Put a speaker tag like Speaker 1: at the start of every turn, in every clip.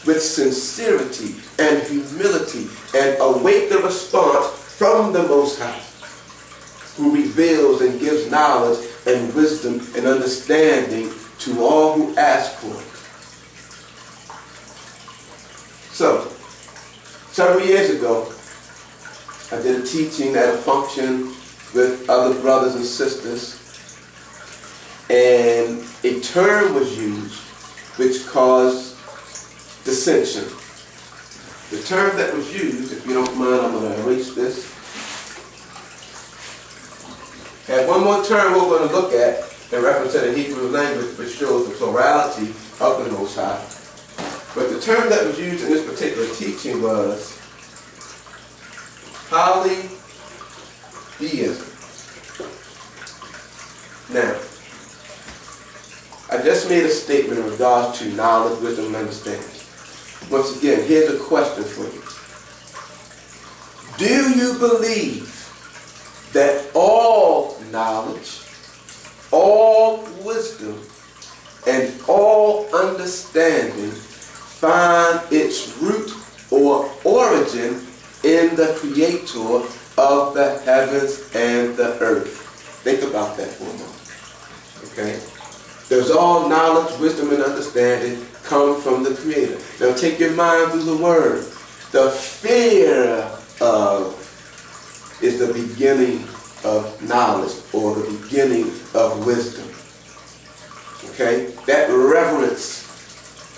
Speaker 1: with sincerity and humility and await the response from the Most High, who reveals and gives knowledge and wisdom and understanding to all who ask for it. So, several years ago, I did a teaching at a function with other brothers and sisters, and a term was used which caused dissension. The term that was used, if you don't mind, I'm going to erase this. And one more term we're going to look at in reference to the Hebrew language, which shows the plurality of the Most High. But the term that was used in this particular teaching was polytheism. Now, I just made a statement in regards to knowledge, wisdom, and understanding. Once again, here's a question for you. Do you believe that all knowledge, all wisdom, and all understanding find its root or origin in the Creator of the heavens and the earth? Think about that for a moment. Okay? Does all knowledge, wisdom, and understanding come from the Creator? Now take your mind through the word. The fear of is the beginning of knowledge or the beginning of wisdom. Okay? That reverence,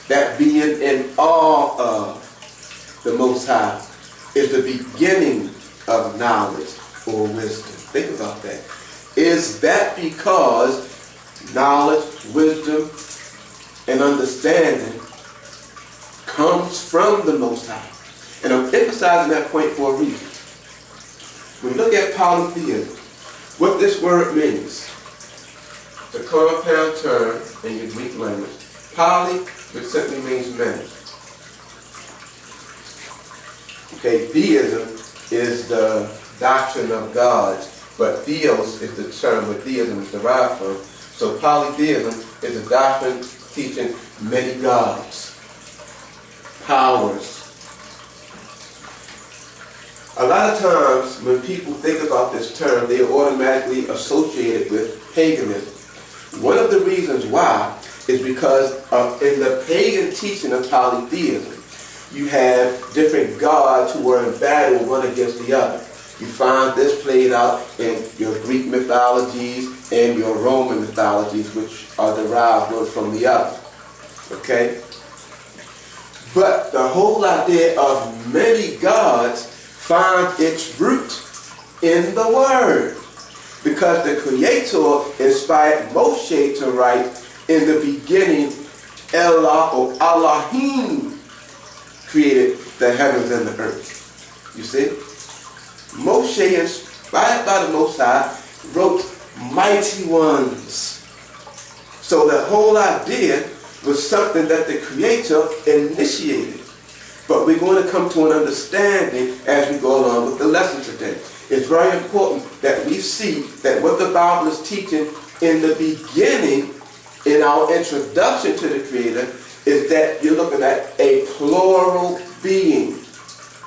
Speaker 1: that being in awe of the Most High is the beginning of knowledge or wisdom. Think about that. Is that because knowledge, wisdom, and understanding comes from the Most High? And I'm emphasizing that point for a reason. When you look at polytheism, what this word means, the compound term in your Greek language, poly, which simply means many. Okay, theism is the doctrine of gods, but theos is the term where theism is derived from. So polytheism is a doctrine teaching many gods, powers. A lot of times when people think about this term, they are automatically associated with paganism. One of the reasons why is because in the pagan teaching of polytheism, you have different gods who are in battle one against the other. You find this played out in your Greek mythologies and your Roman mythologies, which are derived one from the other. Okay? But the whole idea of many gods finds its root in the Word. Because the Creator inspired Moshe to write, in the beginning, Elah or Elohim created the heavens and the earth. You see? Moshe, inspired by the Most High, wrote mighty ones. So the whole idea was something that the Creator initiated. But we're going to come to an understanding as we go along with the lesson today. It's very important that we see that what the Bible is teaching in the beginning, in our introduction to the Creator, is that you're looking at a plural being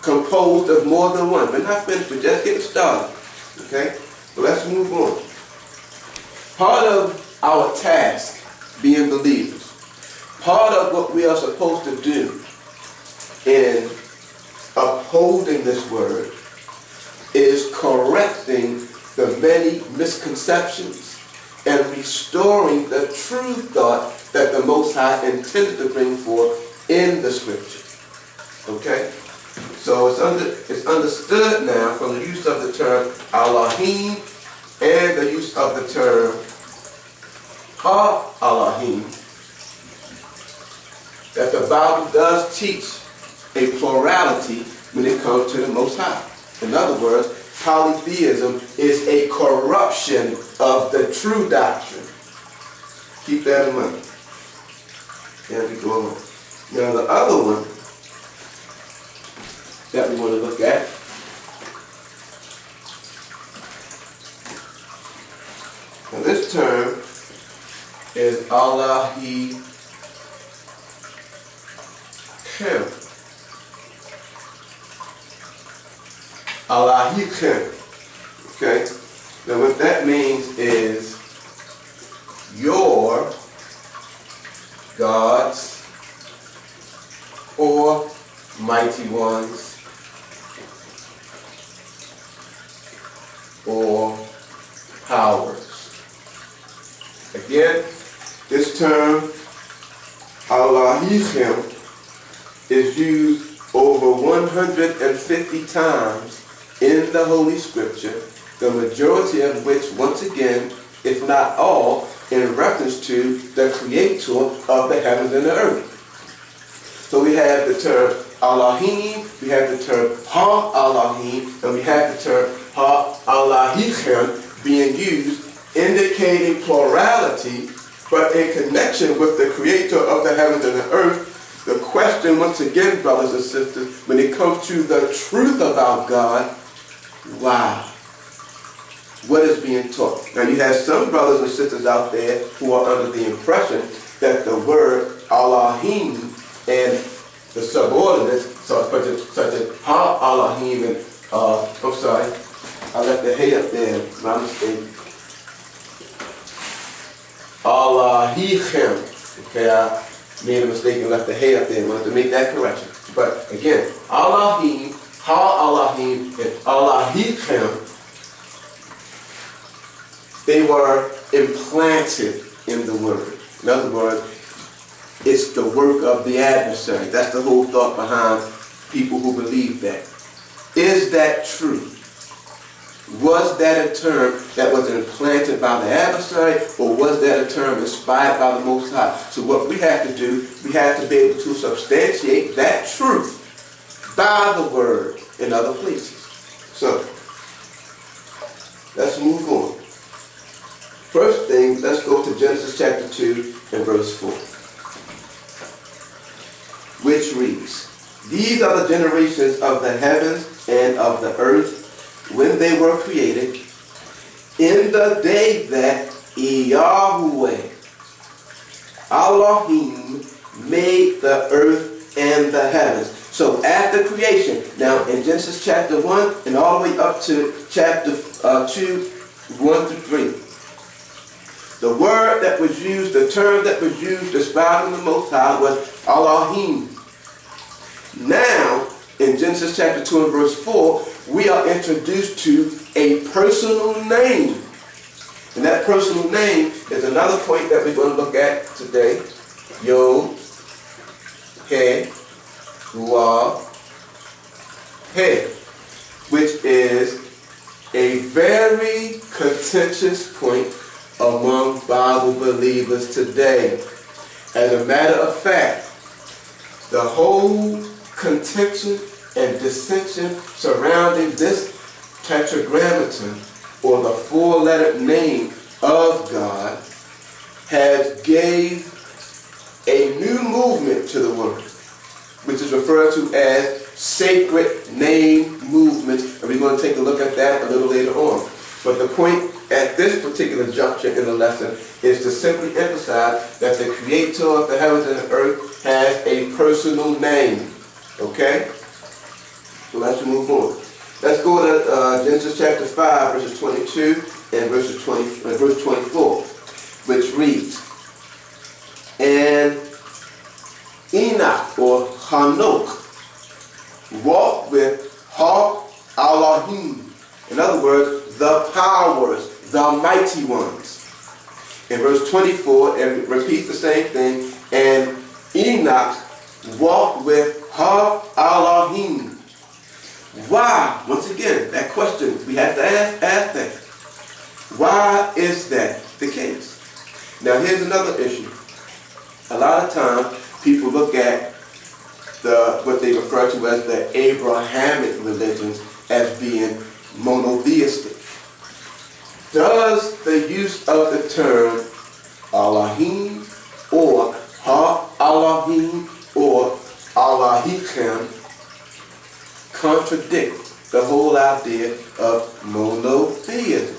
Speaker 1: composed of more than one. We're not finished, we're just getting started. Okay? So let's move on. Part of our task, being believers, part of what we are supposed to do in upholding this word is correcting the many misconceptions and restoring the true thought that the Most High intended to bring forth in the Scripture. Okay? So it's understood now from the use of the term Elohim and the use of the term Ha-Elohim that the Bible does teach a plurality when it comes to the Most High. In other words, polytheism is a corruption of the true doctrine. Keep that in mind as we go along. Now the other one that we want to look at now this term is Elohim. Okay? Now what that means is your gods or mighty ones or powers. Again, this term Elohim is used over 150 times in the Holy Scripture, the majority of which, once again, if not all, in reference to the Creator of the heavens and the earth. So we have the term Elohim, we have the term Ha-Elohim, and we have the term Ha-Elohim being used, indicating plurality, but in connection with the Creator of the heavens and the earth. The question, once again, brothers and sisters, when it comes to the truth about God, wow, what is being taught? Now you have some brothers and sisters out there who are under the impression that the word Elohim and the subordinates, such as Ha-Elohim and, I'm sorry, I left the hay up there, my mistake. Elohim. Okay, I made a mistake and left the hay up there. I wanted to make that correction. But again, Elohim, Ha-Elohim, and Elohim, they were implanted in the word. In other words, it's the work of the adversary. That's the whole thought behind people who believe that. Is that true? Was that a term that was implanted by the adversary, or was that a term inspired by the Most High? So what we have to do, we have to be able to substantiate that truth by the word in other places. So, let's move on. First thing, let's go to Genesis chapter 2 and verse 4, which reads, "These are the generations of the heavens and of the earth when they were created, in the day that Yahweh, Elohim, made the earth and the heavens." So after creation, now in Genesis chapter 1 and all the way up to chapter 2, 1 through 3, the word that was used, the term that was used describing the Most High was Elohim. Now, in Genesis chapter 2 and verse 4, we are introduced to a personal name. And that personal name is another point that we're going to look at today. Yod, He, Wah, He, which is a very contentious point among Bible believers today. As a matter of fact, the whole contention and dissension surrounding this tetragrammaton, or the four-lettered name of God, has gave a new movement to the word, which is referred to as sacred name movement, and we're going to take a look at that a little later on. But the point at this particular juncture in the lesson is to simply emphasize that the Creator of the heavens and the earth has a personal name. Okay? So let's move on. Let's go to Genesis chapter 5, verses 22 and verse 24, which reads, "And Enoch, or Hanok, walked with Ha-Elohim." In other words, the powers, the mighty ones. In verse 24, it repeats the same thing. "And Enoch walked with Ha-Elohim." Why? Once again, that question, we have to ask that. Why is that the case? Now here's another issue. A lot of times people look at what they refer to as the Abrahamic religions as being monotheistic. Does the use of the term Elohim or Ha-Elohim or Elohim contradict the whole idea of monotheism?